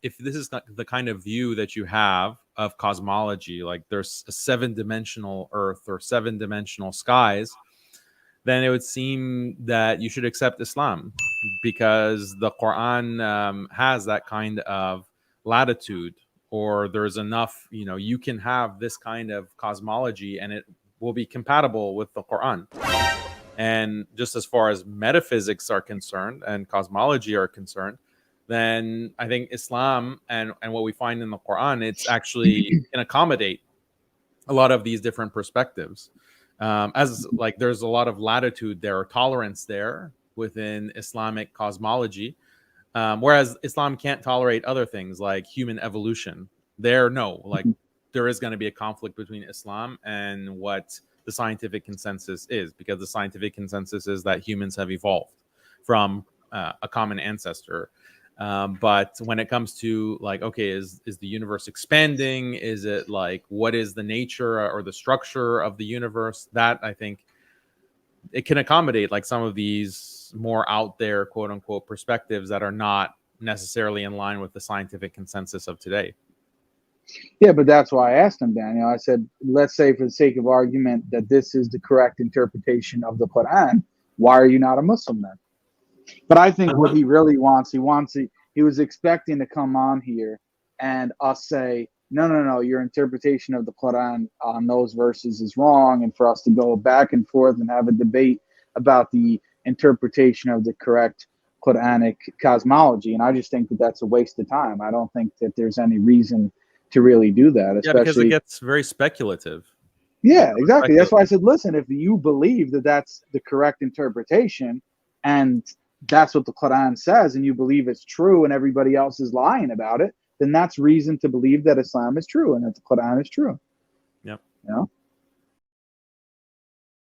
if this is not the kind of view that you have of cosmology, like there's a 7-dimensional Earth or 7-dimensional skies, then it would seem that you should accept Islam, because the Quran has that kind of latitude, or there's enough, you can have this kind of cosmology and it will be compatible with the Quran. And just as far as metaphysics are concerned and cosmology are concerned, then I think Islam and what we find in the Quran, it's actually can accommodate a lot of these different perspectives. As like there's a lot of latitude there, or tolerance there within Islamic cosmology, whereas Islam can't tolerate other things like human evolution. There is going to be a conflict between Islam and what the scientific consensus is, because the scientific consensus is that humans have evolved from a common ancestor. But when it comes to like, okay, is the universe expanding? Is it like, what is the nature or the structure of the universe? That I think it can accommodate like some of these more out there, quote unquote, perspectives that are not necessarily in line with the scientific consensus of today. Yeah, but that's why I asked him, Daniel. I said, let's say for the sake of argument that this is the correct interpretation of the Quran, why are you not a Muslim then? But I think what he really wants, he was expecting to come on here and us say, no, your interpretation of the Quran on those verses is wrong, and for us to go back and forth and have a debate about the interpretation of the correct Quranic cosmology. And I just think that that's a waste of time. I don't think that there's any reason to really do that, especially because it gets very speculative. Yeah, exactly. That's why I said, listen, if you believe that that's the correct interpretation and that's what the Quran says, and you believe it's true and everybody else is lying about it, then that's reason to believe that Islam is true and that the Quran is true. Yep. You know?